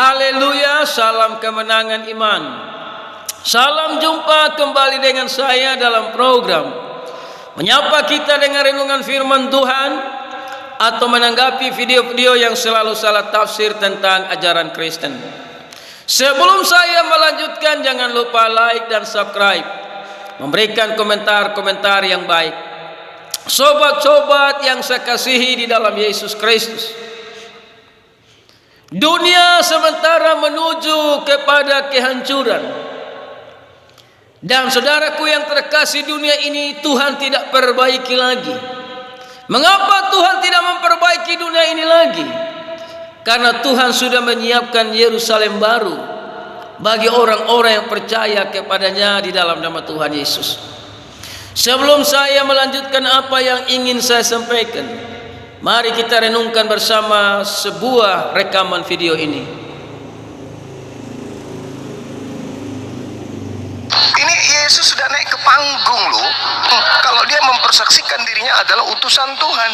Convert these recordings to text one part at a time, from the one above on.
Haleluya, salam kemenangan iman. Salam jumpa kembali dengan saya dalam program menyapa kita dengan renungan firman Tuhan atau menanggapi video-video yang selalu salah tafsir tentang ajaran Kristen. Sebelum saya melanjutkan, jangan lupa like dan subscribe, memberikan komentar-komentar yang baik. Sobat-sobat yang saya kasihi di dalam Yesus Kristus, dunia sementara menuju kepada kehancuran. Dan saudaraku yang terkasih, dunia ini Tuhan tidak perbaiki lagi. Mengapa Tuhan tidak memperbaiki dunia ini lagi? Karena Tuhan sudah menyiapkan Yerusalem baru bagi orang-orang yang percaya kepadanya di dalam nama Tuhan Yesus. Sebelum saya melanjutkan apa yang ingin saya sampaikan, mari kita renungkan bersama sebuah rekaman video ini. Ini Yesus sudah naik ke panggung loh. Kalau dia mempersaksikan dirinya adalah utusan Tuhan,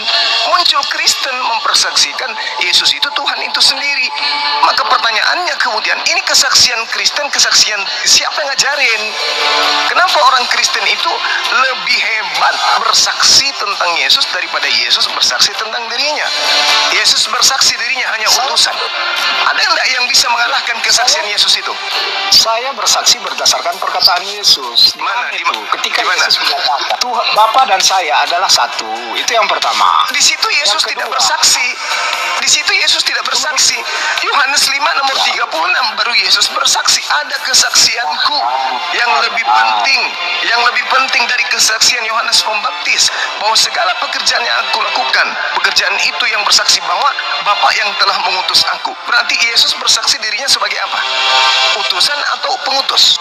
muncul Kristen mempersaksikan Yesus itu Tuhan itu sendiri. Maka pertanyaannya kemudian, ini kesaksian Kristen, kesaksian siapa yang ngajarin? Kenapa orang Kristen itu lebih hebat bersaksi tentang Yesus daripada Yesus bersaksi tentang dirinya? Yesus bersaksi dirinya hanya utusan. Ada enggak yang bisa mengalahkan kesaksian Yesus itu? Saya bersaksi berdasarkan perkataan Yesus. Mana itu? Ketika dimana? Yesus mengatakan, Tuhan, Bapa dan saya adalah satu. Itu yang pertama. Di situ Yesus tidak bersaksi. Di situ Yesus tidak bersaksi. Yohanes 5 nomor 36 baru Yesus bersaksi. Ada kesaksianku yang lebih penting dari kesaksian Yohanes Pembaptis, bahwa segala pekerjaan yang aku lakukan, pekerjaan itu yang bersaksi bahwa Bapa yang telah mengutus aku. Berarti Yesus bersaksi dirinya sebagai apa? Utusan atau pengutus?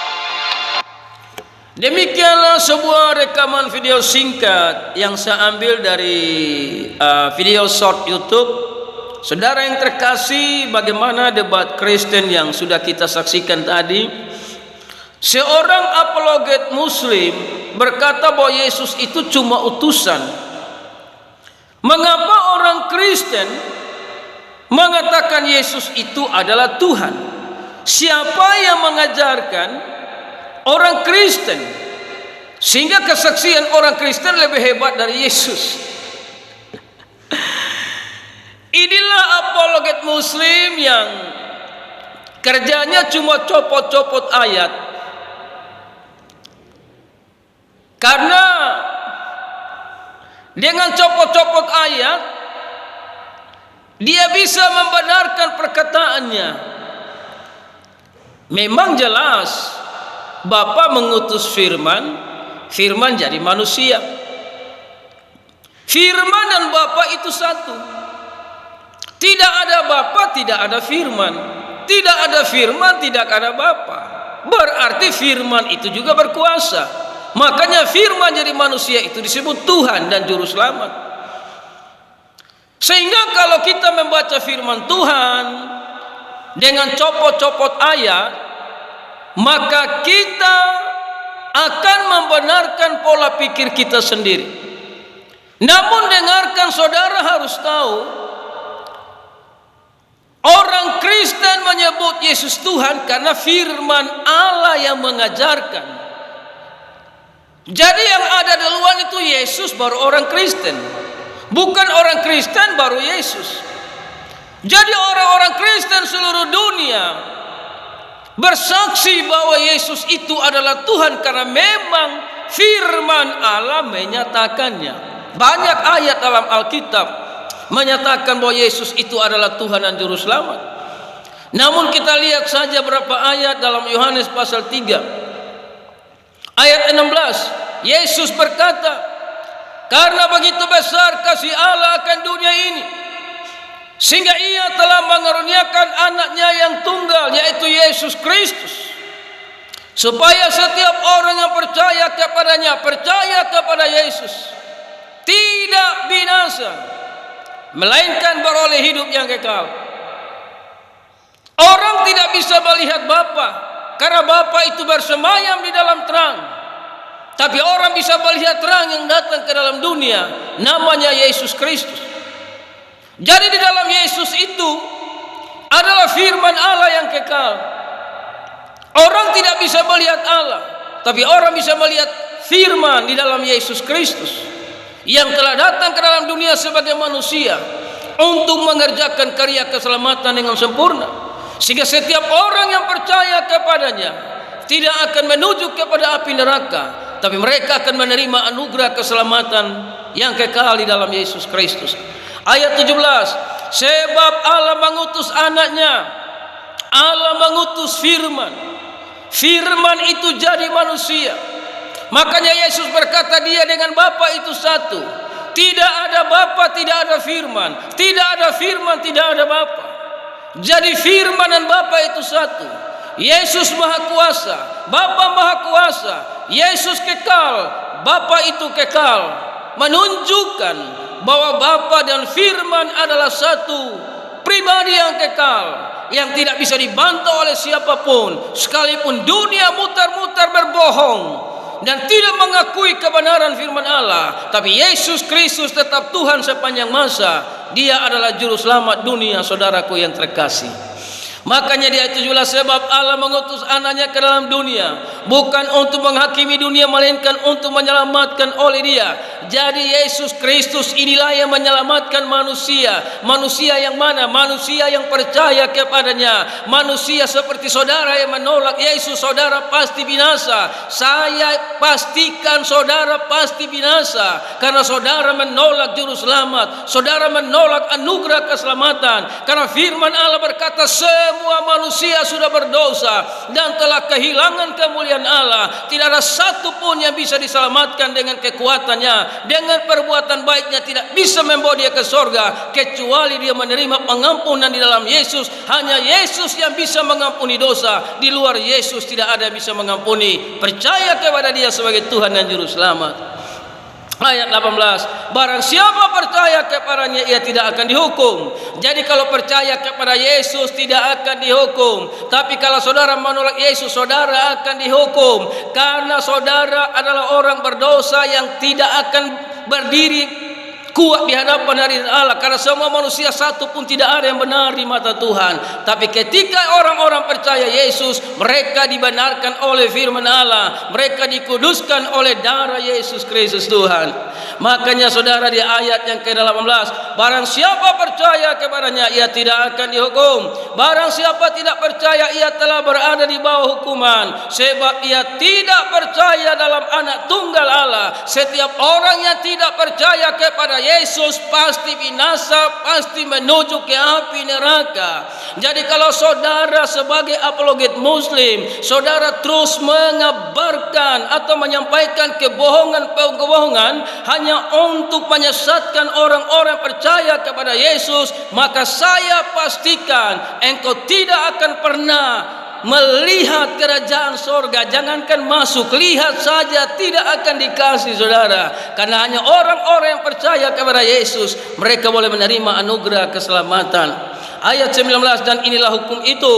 Demikianlah sebuah rekaman video singkat yang saya ambil dari video short YouTube. Saudara yang terkasih, bagaimana debat Kristen yang sudah kita saksikan tadi? Seorang apologet Muslim berkata bahwa Yesus itu cuma utusan. Mengapa orang Kristen mengatakan Yesus itu adalah Tuhan? Siapa yang mengajarkan orang Kristen sehingga kesaksian orang Kristen lebih hebat dari Yesus? Inilah apologet Muslim yang kerjanya cuma copot-copot ayat. Karena dengan copot-copot ayat dia bisa membenarkan perkataannya. Memang jelas Bapa mengutus firman, firman jadi manusia. Firman dan Bapa itu satu. Tidak ada Bapa, tidak ada firman. Tidak ada firman, tidak ada Bapa. Berarti firman itu juga berkuasa. Makanya firman jadi manusia itu disebut Tuhan dan juru selamat. Sehingga kalau kita membaca firman Tuhan dengan copot-copot ayat, maka kita akan membenarkan pola pikir kita sendiri. Namun dengarkan, saudara harus tahu, orang Kristen menyebut Yesus Tuhan karena firman Allah yang mengajarkan. Jadi yang ada duluan itu Yesus, baru orang Kristen. Bukan orang Kristen baru Yesus. Jadi orang-orang Kristen seluruh dunia bersaksi bahwa Yesus itu adalah Tuhan karena memang firman Allah menyatakannya. Banyak ayat dalam Alkitab menyatakan bahwa Yesus itu adalah Tuhan dan juru selamat. Namun kita lihat saja berapa ayat dalam Yohanes pasal 3 ayat 16. Yesus berkata, karena begitu besar kasih Allah akan dunia ini, sehingga ia telah mengaruniakan anaknya yang tunggal, yaitu Yesus Kristus, supaya setiap orang yang percaya kepadanya, percaya kepada Yesus, tidak binasa, melainkan beroleh hidup yang kekal. Orang tidak bisa melihat Bapa karena Bapa itu bersemayam di dalam terang. Tapi orang bisa melihat terang yang datang ke dalam dunia, namanya Yesus Kristus. Jadi di dalam Yesus itu adalah firman Allah yang kekal. Orang tidak bisa melihat Allah, tapi orang bisa melihat firman di dalam Yesus Kristus yang telah datang ke dalam dunia sebagai manusia untuk mengerjakan karya keselamatan dengan sempurna, sehingga setiap orang yang percaya kepadanya tidak akan menuju kepada api neraka, tapi mereka akan menerima anugerah keselamatan yang kekal di dalam Yesus Kristus. Ayat 17, sebab Allah mengutus anaknya, Allah mengutus firman. Firman itu jadi manusia. Makanya Yesus berkata dia dengan Bapa itu satu. Tidak ada Bapa, tidak ada firman. Tidak ada firman, tidak ada Bapa. Jadi firman dan Bapa itu satu. Yesus maha kuasa, Bapa maha kuasa. Yesus kekal, Bapa itu kekal. Menunjukkan bahwa Bapa dan firman adalah satu pribadi yang kekal, yang tidak bisa dibantah oleh siapapun, sekalipun dunia mutar-mutar berbohong dan tidak mengakui kebenaran firman Allah. Tapi Yesus Kristus tetap Tuhan sepanjang masa. Dia adalah juru selamat dunia, saudaraku yang terkasih. Makanya di ayat 17, sebab Allah mengutus anaknya ke dalam dunia, bukan untuk menghakimi dunia, melainkan untuk menyelamatkan oleh dia. Jadi Yesus Kristus inilah yang menyelamatkan manusia. Manusia yang mana? Manusia yang percaya kepadanya. Manusia seperti saudara yang menolak Yesus, saudara pasti binasa. Saya pastikan saudara pasti binasa, karena saudara menolak juru selamat. Saudara menolak anugerah keselamatan, karena firman Allah berkata semua manusia sudah berdosa dan telah kehilangan kemuliaan Allah. Tidak ada satu pun yang bisa diselamatkan dengan kekuatannya, dengan perbuatan baiknya tidak bisa membawa dia ke sorga, kecuali dia menerima pengampunan di dalam Yesus. Hanya Yesus yang bisa mengampuni dosa. Di luar Yesus tidak ada yang bisa mengampuni. Percaya kepada dia sebagai Tuhan dan Juru Selamat. Ayat 18, barang siapa percaya kepadanya ia tidak akan dihukum. Jadi kalau percaya kepada Yesus tidak akan dihukum. Tapi kalau saudara menolak Yesus, saudara akan dihukum, karena saudara adalah orang berdosa yang tidak akan berdiri kuat di hadapan hari Allah, karena semua manusia satu pun tidak ada yang benar di mata Tuhan. Tapi ketika orang-orang percaya Yesus, mereka dibenarkan oleh firman Allah, mereka dikuduskan oleh darah Yesus Kristus Tuhan. Makanya saudara di ayat yang ke-18, barang siapa percaya kepadanya ia tidak akan dihukum. Barang siapa tidak percaya ia telah berada di bawah hukuman, sebab ia tidak percaya dalam anak tunggal Allah. Setiap orang yang tidak percaya kepada Yesus pasti binasa, pasti menuju ke api neraka. Jadi kalau saudara sebagai apologet Muslim, saudara terus mengabarkan atau menyampaikan kebohongan-kebohongan hanya untuk menyesatkan orang-orang percaya kepada Yesus, maka saya pastikan engkau tidak akan pernah melihat kerajaan sorga. Jangankan masuk, lihat saja tidak akan dikasih saudara. Karena hanya orang-orang yang percaya kepada Yesus, mereka boleh menerima anugerah keselamatan. Ayat 19, dan inilah hukum itu,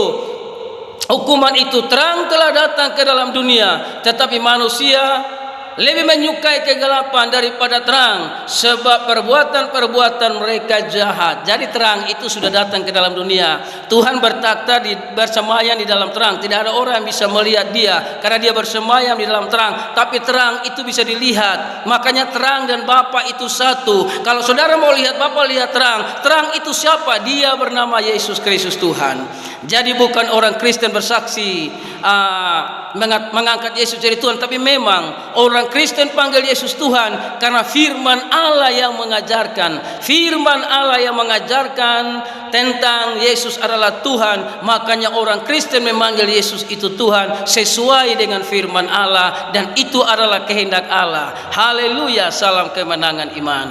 hukuman itu, terang telah datang ke dalam dunia, tetapi manusia lebih menyukai kegelapan daripada terang, sebab perbuatan-perbuatan mereka jahat. Jadi terang itu sudah datang ke dalam dunia. Tuhan bertakhta bersemayam di dalam terang. Tidak ada orang yang bisa melihat dia, karena dia bersemayam di dalam terang. Tapi terang itu bisa dilihat. Makanya terang dan Bapa itu satu. Kalau saudara mau lihat Bapa, lihat terang. Terang itu siapa? Dia bernama Yesus Kristus Tuhan. Jadi bukan orang Kristen bersaksi mengangkat Yesus jadi Tuhan, tapi memang orang Kristen panggil Yesus Tuhan karena firman Allah yang mengajarkan. Firman Allah yang mengajarkan tentang Yesus adalah Tuhan. Makanya orang Kristen memanggil Yesus itu Tuhan sesuai dengan firman Allah, dan itu adalah kehendak Allah. Haleluya, salam kemenangan iman.